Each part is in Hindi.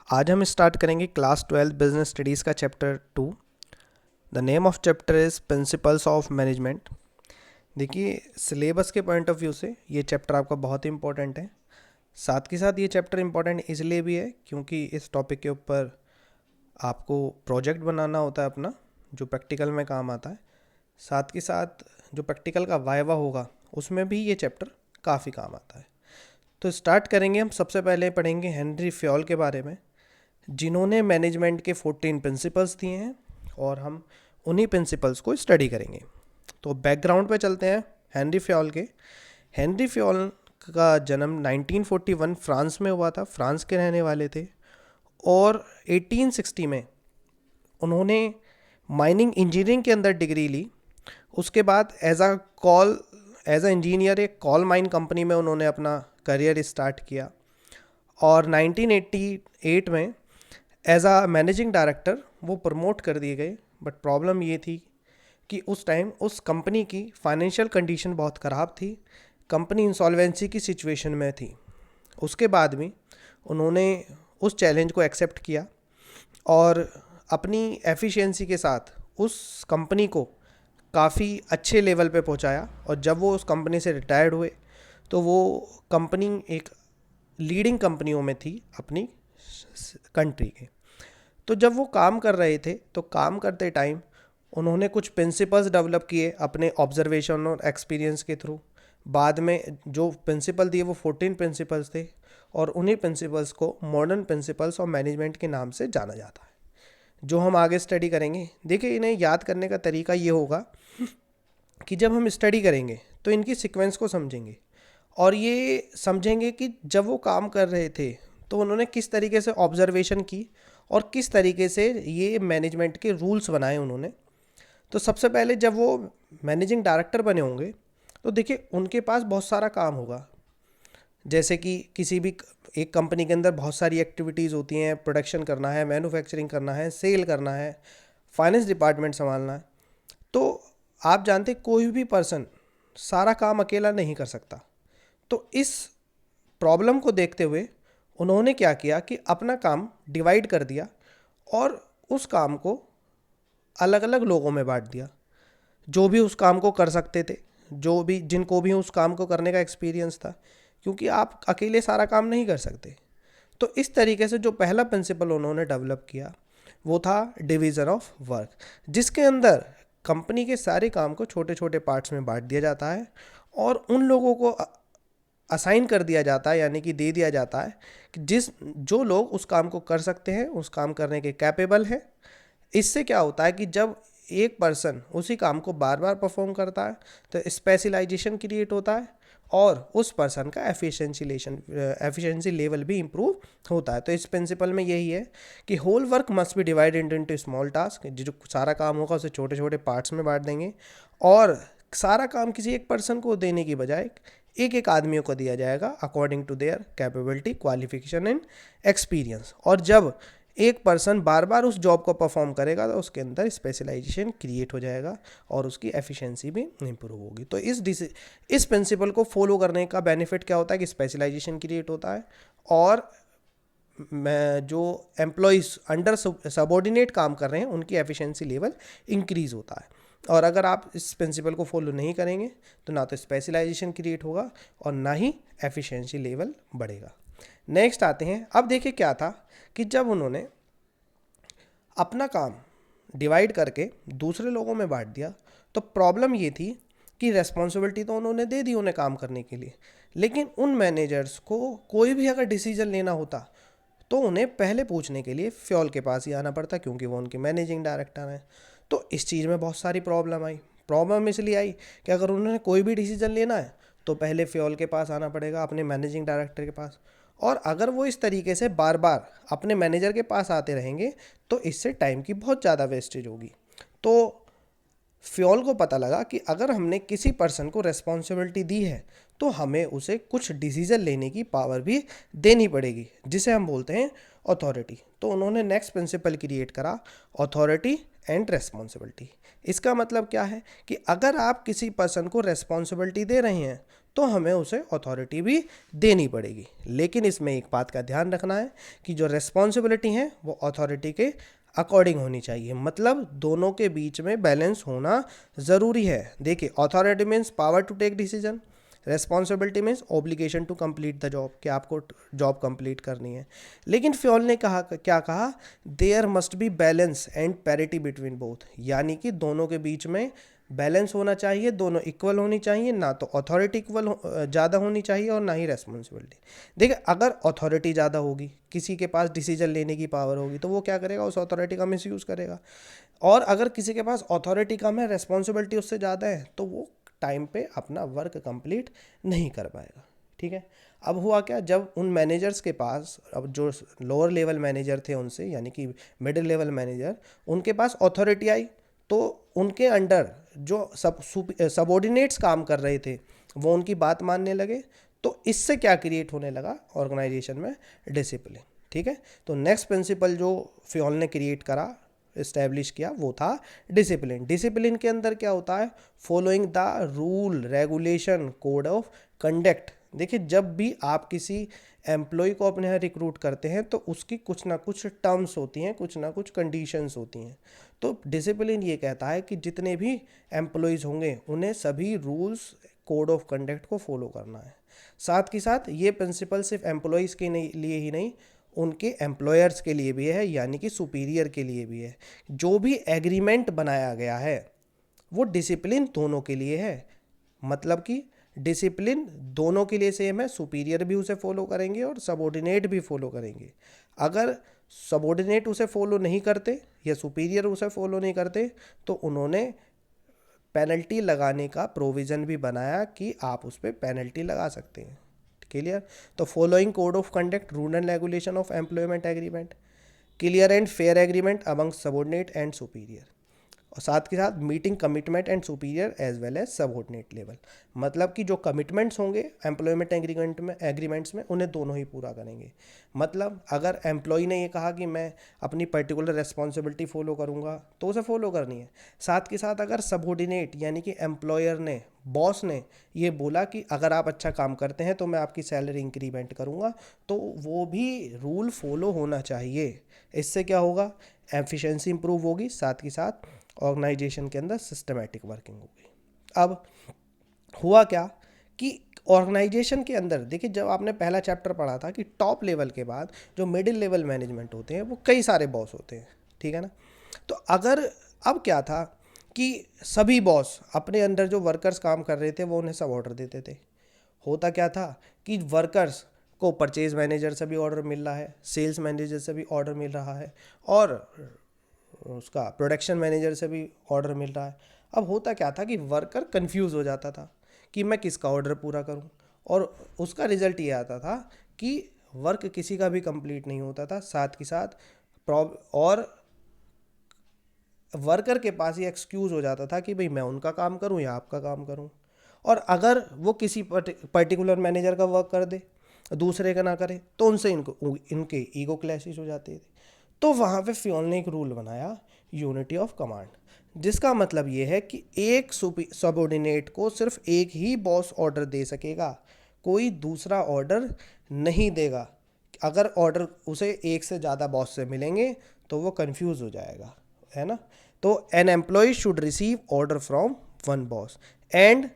आज हम स्टार्ट करेंगे क्लास 12 बिजनेस स्टडीज़ का chapter 2। The name of chapter is principles of management. देखिए, सिलेबस के पॉइंट ऑफ व्यू से ये चैप्टर आपका बहुत ही इंपॉर्टेंट है। साथ के साथ ये चैप्टर इंपॉर्टेंट इसलिए भी है क्योंकि इस टॉपिक के ऊपर आपको प्रोजेक्ट बनाना होता है अपना, जो प्रैक्टिकल में काम आता है। साथ के साथ जो प्रैक्टिकल का वाइवा होगा उसमें भी ये चैप्टर काफ़ी काम आता है। तो स्टार्ट करेंगे हम। सबसे पहले पढ़ेंगे हेनरी फ्योल के बारे में, जिन्होंने मैनेजमेंट के 14 प्रिंसिपल्स दिए हैं और हम उन्हीं प्रिंसिपल्स को स्टडी करेंगे। तो बैकग्राउंड पे चलते हैं हेनरी फ्योल के। हेनरी फ्योल का जन्म 1941 फ्रांस में हुआ था। फ्रांस के रहने वाले थे और 1860 में उन्होंने माइनिंग इंजीनियरिंग के अंदर डिग्री ली। उसके बाद एज अ इंजीनियर एक कॉल माइन कंपनी में उन्होंने अपना करियर स्टार्ट किया और 1988 में एज आ मैनेजिंग डायरेक्टर वो प्रमोट कर दिए गए। बट प्रॉब्लम ये थी कि उस टाइम उस कंपनी की फाइनेंशियल कंडीशन बहुत ख़राब थी। कंपनी इंसॉल्वेंसी की सिचुएशन में थी। उसके बाद भी उन्होंने उस चैलेंज को एक्सेप्ट किया और अपनी एफिशिएंसी के साथ उस कंपनी को काफ़ी अच्छे लेवल पे पहुंचाया। और जब वो उस कंपनी से रिटायर्ड हुए तो वो कंपनी एक लीडिंग कंपनियों में थी अपनी कंट्री के। तो जब वो काम कर रहे थे तो काम करते टाइम उन्होंने कुछ प्रिंसिपल्स डेवलप किए अपने ऑब्जर्वेशन और एक्सपीरियंस के थ्रू। बाद में जो प्रिंसिपल दिए वो 14 प्रिंसिपल्स थे और उन्हीं प्रिंसिपल्स को मॉडर्न प्रिंसिपल्स ऑफ मैनेजमेंट के नाम से जाना जाता है, जो हम आगे स्टडी करेंगे। देखिए, इन्हें याद करने का तरीका ये होगा कि जब हम स्टडी करेंगे तो इनकी सीक्वेंस को समझेंगे और ये समझेंगे कि जब वो काम कर रहे थे तो उन्होंने किस तरीके से ऑब्जर्वेशन की और किस तरीके से ये मैनेजमेंट के रूल्स बनाए उन्होंने। तो सबसे पहले जब वो मैनेजिंग डायरेक्टर बने होंगे तो देखिए उनके पास बहुत सारा काम होगा। जैसे कि किसी भी एक कंपनी के अंदर बहुत सारी एक्टिविटीज़ होती हैं। प्रोडक्शन करना है, मैन्युफैक्चरिंग करना है, सेल करना है, फाइनेंस डिपार्टमेंट संभालना है। तो आप जानते कोई भी पर्सन सारा काम अकेला नहीं कर सकता। तो इस प्रॉब्लम को देखते हुए उन्होंने क्या किया कि अपना काम डिवाइड कर दिया और उस काम को अलग अलग लोगों में बांट दिया, जो भी उस काम को कर सकते थे, जो भी जिनको भी उस काम को करने का एक्सपीरियंस था, क्योंकि आप अकेले सारा काम नहीं कर सकते। तो इस तरीके से जो पहला प्रिंसिपल उन्होंने डेवलप किया वो था डिवीज़न ऑफ वर्क, जिसके अंदर कंपनी के सारे काम को छोटे छोटे पार्ट्स में बांट दिया जाता है और उन लोगों को असाइन कर दिया जाता है, यानी कि दे दिया जाता है कि जो लोग उस काम को कर सकते हैं, उस काम करने के कैपेबल हैं। इससे क्या होता है कि जब एक पर्सन उसी काम को बार बार परफॉर्म करता है तो स्पेशलाइजेशन क्रिएट होता है और उस पर्सन का एफिशिएंसी लेवल भी इम्प्रूव होता है। तो इस प्रिंसिपल में यही है कि whole work must be divided into small task. जो सारा काम होगा उसे छोटे छोटे पार्ट्स में बांट देंगे और सारा काम किसी एक पर्सन को देने की बजाय एक एक आदमियों को दिया जाएगा according to their capability, qualification and experience. और जब एक पर्सन बार बार उस जॉब को परफॉर्म करेगा तो उसके अंदर स्पेशलाइजेशन क्रिएट हो जाएगा और उसकी एफिशिएंसी भी इम्प्रूव होगी। तो इस प्रिंसिपल को फॉलो करने का बेनिफिट क्या होता है कि स्पेशलाइजेशन क्रिएट होता है और जो एम्प्लॉयज़ अंडर सबॉर्डिनेट काम कर रहे हैं उनकी एफिशिएंसी लेवल इंक्रीज़ होता है। और अगर आप इस प्रिंसिपल को फॉलो नहीं करेंगे तो ना तो स्पेशलाइजेशन क्रिएट होगा और ना ही एफिशिएंसी लेवल बढ़ेगा। नेक्स्ट आते हैं। अब देखिए क्या था कि जब उन्होंने अपना काम डिवाइड करके दूसरे लोगों में बांट दिया तो प्रॉब्लम ये थी कि रेस्पॉन्सिबिलिटी तो उन्होंने दे दी उन्हें काम करने के लिए, लेकिन उन मैनेजर्स को कोई भी अगर डिसीजन लेना होता तो उन्हें पहले पूछने के लिए फ्योल के पास ही आना पड़ता, क्योंकि वो उनके मैनेजिंग डायरेक्टर हैं। तो इस चीज़ में बहुत सारी प्रॉब्लम आई। प्रॉब्लम इसलिए आई कि अगर उन्होंने कोई भी डिसीजन लेना है तो पहले फ्योल के पास आना पड़ेगा, अपने मैनेजिंग डायरेक्टर के पास। और अगर वो इस तरीके से बार बार अपने मैनेजर के पास आते रहेंगे तो इससे टाइम की बहुत ज़्यादा वेस्टेज होगी। तो फ्योल को पता लगा कि अगर हमने किसी पर्सन को रेस्पॉन्सिबिलिटी दी है तो हमें उसे कुछ डिसीजन लेने की पावर भी देनी पड़ेगी, जिसे हम बोलते हैं अथॉरिटी। तो उन्होंने नेक्स्ट प्रिंसिपल क्रिएट करा, अथॉरिटी एंड रेस्पॉन्सिबिलिटी। इसका मतलब क्या है कि अगर आप किसी पर्सन को रेस्पॉन्सिबिलिटी दे रहे हैं तो हमें उसे अथॉरिटी भी देनी पड़ेगी। लेकिन इसमें एक बात का ध्यान रखना है कि जो रिस्पॉन्सिबिलिटी है वो अथॉरिटी के अकॉर्डिंग होनी चाहिए, मतलब दोनों के बीच में बैलेंस होना ज़रूरी है। देखिए, authority means power to take decision, responsibility means obligation to complete the job, कि आपको जॉब कंप्लीट करनी है। लेकिन फ्योल ने कहा, क्या कहा, there must be balance and parity between both, यानी कि दोनों के बीच में बैलेंस होना चाहिए, दोनों इक्वल होनी चाहिए, ना तो अथॉरिटी इक्वल ज़्यादा होनी चाहिए और ना ही रेस्पॉन्सिबिलिटी। देखिए, अगर अथॉरिटी ज़्यादा होगी, किसी के पास डिसीजन लेने की पावर होगी, तो वो क्या करेगा, उस अथॉरिटी का मिसयूज़ करेगा। और अगर किसी के पास अथॉरिटी कम है, रेस्पॉन्सिबिलिटी उससे ज़्यादा है, तो वो टाइम पे अपना वर्क कंप्लीट नहीं कर पाएगा। ठीक है। अब हुआ क्या, जब उन मैनेजर्स के पास, अब जो लोअर लेवल मैनेजर थे उनसे, यानी कि मिडिल लेवल मैनेजर, उनके पास अथॉरिटी आई, तो उनके अंडर जो सबऑर्डिनेट्स काम कर रहे थे वो उनकी बात मानने लगे। तो इससे क्या क्रिएट होने लगा, ऑर्गेनाइजेशन में डिसिप्लिन। ठीक है। तो नेक्स्ट प्रिंसिपल जो फ्योल ने क्रिएट करा, इस्टेब्लिश किया, वो था डिसिप्लिन। डिसिप्लिन के अंदर क्या होता है, following the rule, regulation, code of conduct. देखिए, जब भी आप किसी एम्प्लॉय को अपने यहाँ रिक्रूट करते हैं तो उसकी कुछ ना कुछ टर्म्स होती हैं, कुछ ना कुछ कंडीशंस होती हैं। तो डिसिप्लिन ये कहता है कि जितने भी एम्प्लॉयज़ होंगे उन्हें सभी रूल्स, कोड ऑफ कंडक्ट को फॉलो करना है। साथ ही साथ ये प्रिंसिपल सिर्फ एम्प्लॉयज़ के लिए ही नहीं, उनके एम्प्लॉयर्स के लिए भी है, यानी कि सुपीरियर के लिए भी है। जो भी एग्रीमेंट बनाया गया है वो डिसिप्लिन दोनों के लिए है, मतलब कि डिसिप्लिन दोनों के लिए सेम है, सुपीरियर भी उसे फॉलो करेंगे और सबऑर्डिनेट भी फॉलो करेंगे। अगर सबऑर्डिनेट उसे फॉलो नहीं करते या सुपीरियर उसे फॉलो नहीं करते तो उन्होंने पेनल्टी लगाने का प्रोविज़न भी बनाया कि आप उस पर पेनल्टी लगा सकते हैं। क्लियर। तो following code of conduct, rule and regulation of employment agreement, clear and fair agreement among subordinate and superior, और साथ के साथ meeting commitment and superior as well as subordinate level, मतलब कि जो कमिटमेंट्स होंगे एम्प्लॉयमेंट एग्रीमेंट्स में उन्हें दोनों ही पूरा करेंगे। मतलब अगर एम्प्लॉय ने ये कहा कि मैं अपनी पर्टिकुलर रेस्पॉन्सिबिलिटी फॉलो करूंगा तो उसे फॉलो करनी है। साथ के साथ अगर सबऑर्डिनेट यानी कि एम्प्लॉयर ने, बॉस ने ये बोला कि अगर आप अच्छा काम करते हैं तो मैं आपकी सैलरी इंक्रीमेंट करूंगा, तो वो भी रूल फॉलो होना चाहिए। इससे क्या होगा, एफिशिएंसी इंप्रूव होगी, साथ के साथ ऑर्गेनाइजेशन के अंदर सिस्टमेटिक वर्किंग होगी। अब हुआ क्या कि ऑर्गेनाइजेशन के अंदर, देखिए, जब आपने पहला चैप्टर पढ़ा था कि टॉप लेवल के बाद जो मिडिल लेवल मैनेजमेंट होते हैं वो कई सारे बॉस होते हैं। ठीक है ना। तो अगर, अब क्या था कि सभी बॉस अपने अंदर जो वर्कर्स काम कर रहे थे वो उन्हें सब ऑर्डर देते थे। होता क्या था कि वर्कर्स को परचेज मैनेजर से भी ऑर्डर मिल रहा है, सेल्स मैनेजर से भी ऑर्डर मिल रहा है, और उसका प्रोडक्शन मैनेजर से भी ऑर्डर मिल रहा है। अब होता क्या था कि वर्कर कंफ्यूज हो जाता था कि मैं किसका ऑर्डर पूरा करूं, और उसका रिजल्ट ये आता था कि वर्क किसी का भी कंप्लीट नहीं होता था। साथ ही साथ और वर्कर के पास ये एक्सक्यूज हो जाता था कि भाई मैं उनका काम करूं या आपका काम करूं। और अगर वो किसी पर्टिकुलर मैनेजर का वर्क कर दे, दूसरे का ना करे, तो उनसे इनके ईगो क्लैशेस हो जाते थे। तो वहाँ पे फ्योल ने एक रूल बनाया, यूनिटी ऑफ कमांड, जिसका मतलब ये है कि एक सबऑर्डिनेट को सिर्फ एक ही बॉस ऑर्डर दे सकेगा, कोई दूसरा ऑर्डर नहीं देगा। अगर ऑर्डर उसे एक से ज़्यादा बॉस से मिलेंगे तो वो कंफ्यूज हो जाएगा, है ना। तो an employee should receive order from one boss and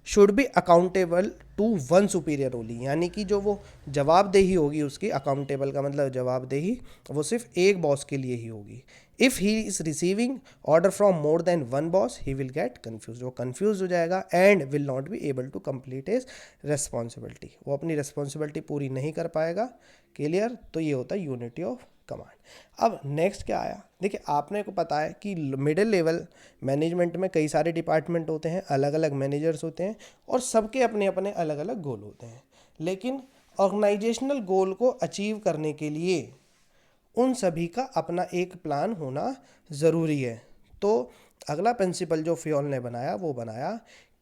should be accountable to one superior only, यानी कि जो वो जवाबदेही होगी उसकी, अकाउंटेबल का मतलब जवाबदेही, वो सिर्फ एक बॉस के लिए ही होगी। If he is receiving order from more than one boss he will get confuse, वो कन्फ्यूज हो जाएगा and will not be able to complete his responsibility, वो अपनी रेस्पॉन्सिबिलिटी पूरी नहीं कर पाएगा। क्लियर। तो ये होता है यूनिटी ऑफ कमांड। अब नेक्स्ट क्या आया, देखिए, आपने को पता है कि मिडिल लेवल मैनेजमेंट में कई सारे डिपार्टमेंट होते हैं, अलग अलग मैनेजर्स होते हैं, और सबके अपने अपने अलग अलग गोल होते हैं। लेकिन ऑर्गेनाइजेशनल गोल को अचीव करने के लिए उन सभी का अपना एक प्लान होना ज़रूरी है। तो अगला प्रिंसिपल जो फ्योल ने बनाया वो बनाया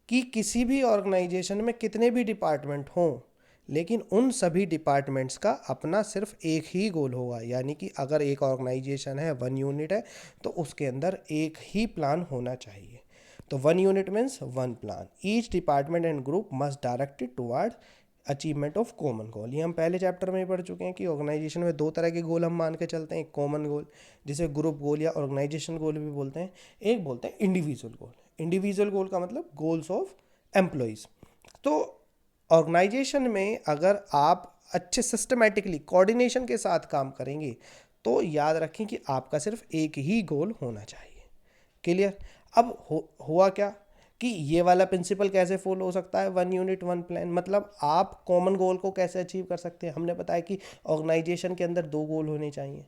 कि किसी भी ऑर्गेनाइजेशन में कितने भी डिपार्टमेंट हों, लेकिन उन सभी डिपार्टमेंट्स का अपना सिर्फ एक ही गोल होगा। यानी कि अगर एक ऑर्गेनाइजेशन है, वन यूनिट है, तो उसके अंदर एक ही प्लान होना चाहिए। तो 1 unit means 1 plan, each department and group must directed toward achievement of common goal. ये हम पहले चैप्टर में ही पढ़ चुके हैं कि ऑर्गेनाइजेशन में 2 तरह के गोल हम मान के चलते हैं, एक कॉमन गोल जिसे ग्रुप गोल या ऑर्गेनाइजेशन गोल भी बोलते हैं, एक बोलते हैं इंडिविजुअल गोल। इंडिविजुअल गोल का मतलब गोल्स ऑफ एम्प्लॉयज़। तो ऑर्गेनाइजेशन में अगर आप अच्छे सिस्टमेटिकली कोऑर्डिनेशन के साथ काम करेंगे तो याद रखें कि आपका सिर्फ एक ही गोल होना चाहिए। क्लियर? अब हुआ क्या कि ये वाला प्रिंसिपल कैसे फॉलो हो सकता है, 1 यूनिट 1 प्लान, मतलब आप कॉमन गोल को कैसे अचीव कर सकते हैं। हमने बताया कि ऑर्गेनाइजेशन के अंदर 2 गोल होने चाहिए,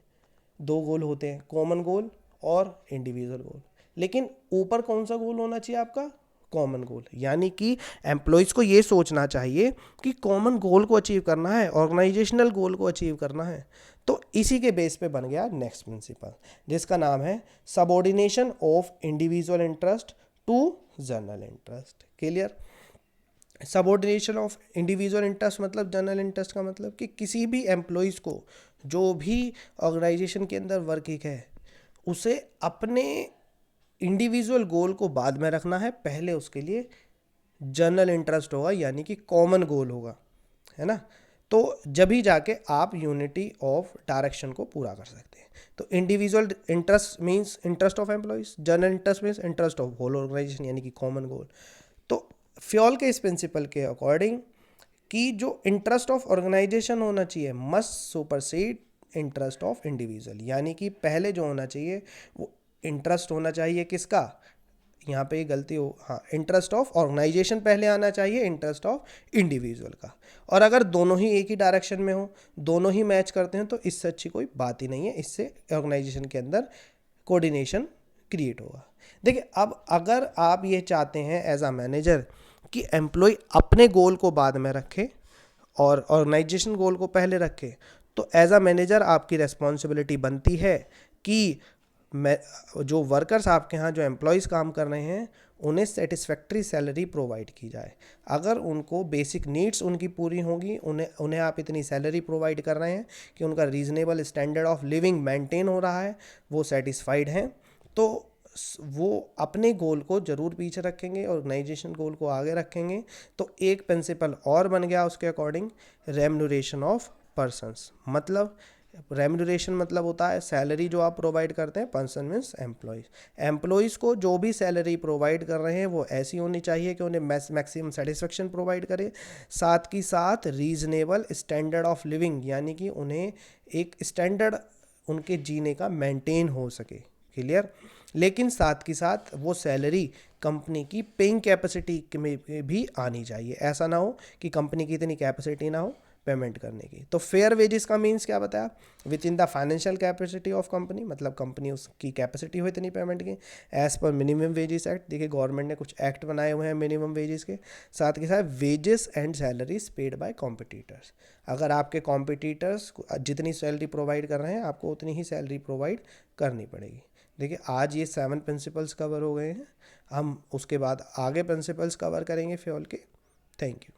2 गोल होते हैं, कॉमन गोल और इंडिविजुअल गोल। लेकिन ऊपर कौन सा गोल होना चाहिए आपका, कॉमन गोल। यानी कि एम्प्लॉयज़ को ये सोचना चाहिए कि कॉमन गोल को अचीव करना है, ऑर्गेनाइजेशनल गोल को अचीव करना है। तो इसी के बेस पे बन गया नेक्स्ट प्रिंसिपल, जिसका नाम है subordination of individual interest to general interest. Clear? Subordination of individual interest मतलब जनरल इंटरेस्ट का मतलब कि किसी भी एम्प्लॉयज़ को जो भी ऑर्गेनाइजेशन के अंदर वर्किंग है उसे अपने इंडिविजुअल गोल को बाद में रखना है, पहले उसके लिए जनरल इंटरेस्ट होगा यानी कि कॉमन गोल होगा, है ना। तो जब ही जाके आप यूनिटी ऑफ डायरेक्शन को पूरा कर सकते हैं। तो individual interest means interest of employees, general interest means interest of whole organisation यानी कि कॉमन गोल। तो फ्योल के इस प्रिंसिपल के अकॉर्डिंग कि जो इंटरेस्ट ऑफ ऑर्गेनाइजेशन होना चाहिए must supersede interest of individual, यानी कि पहले जो होना चाहिए वो इंटरेस्ट होना चाहिए किसका, यहाँ पे गलती हो, हाँ, इंटरेस्ट ऑफ ऑर्गेनाइजेशन पहले आना चाहिए इंटरेस्ट ऑफ इंडिविजुअल का। और अगर दोनों ही एक ही डायरेक्शन में हो, दोनों ही मैच करते हैं तो इससे अच्छी कोई बात ही नहीं है, इससे ऑर्गेनाइजेशन के अंदर कोऑर्डिनेशन क्रिएट होगा। देखिए, अब अगर आप ये चाहते हैं एज अ मैनेजर कि एम्प्लॉय अपने गोल को बाद में रखे और ऑर्गेनाइजेशन गोल को पहले रखे, तो एज अ मैनेजर आपकी रेस्पॉन्सिबिलिटी बनती है कि जो वर्कर्स आपके यहाँ जो एम्प्लॉयज़ काम कर रहे हैं उन्हें सेटिस्फैक्ट्री सैलरी प्रोवाइड की जाए। अगर उनको बेसिक नीड्स उनकी पूरी होंगी, उन्हें आप इतनी सैलरी प्रोवाइड कर रहे हैं कि उनका reasonable standard of living maintain हो रहा है, वो सेटिस्फाइड हैं, तो वो अपने गोल को ज़रूर पीछे रखेंगे, ऑर्गेनाइजेशन गोल को आगे रखेंगे। तो एक प्रिंसिपल और बन गया उसके अकॉर्डिंग, रेम्यूनरेशन ऑफ पर्सन्स। मतलब रेम्यूनरेशन मतलब होता है सैलरी जो आप प्रोवाइड करते हैं, पर्सन मीन्स एम्प्लॉयज़। एम्प्लॉयज़ को जो भी सैलरी प्रोवाइड कर रहे हैं वो ऐसी होनी चाहिए कि उन्हें मैक्सिमम सेटिस्फेक्शन प्रोवाइड करे, साथ ही साथ रीजनेबल स्टैंडर्ड ऑफ लिविंग यानी कि उन्हें एक स्टैंडर्ड उनके जीने का मेंटेन हो सके। क्लियर? लेकिन साथ के साथ वो सैलरी कंपनी की पेइंग कैपेसिटी में भी आनी चाहिए। ऐसा ना हो कि कंपनी की इतनी कैपेसिटी ना हो पेमेंट करने की। तो फेयर वेजेस का मीन्स क्या बताया, within the financial capacity of company, मतलब कंपनी उसकी कैपेसिटी हो इतनी पेमेंट की, as per minimum wages act. देखिए गवर्नमेंट ने कुछ एक्ट बनाए हुए हैं मिनिमम वेजेस के, साथ के साथ wages and salaries paid by competitors. अगर आपके कॉम्पिटिटर्स जितनी सैलरी प्रोवाइड कर रहे हैं आपको उतनी ही सैलरी प्रोवाइड करनी पड़ेगी। देखिए आज ये 7 प्रिंसिपल्स कवर हो गए हैं, हम उसके बाद आगे प्रिंसिपल्स कवर करेंगे फ्योल के। Thank you.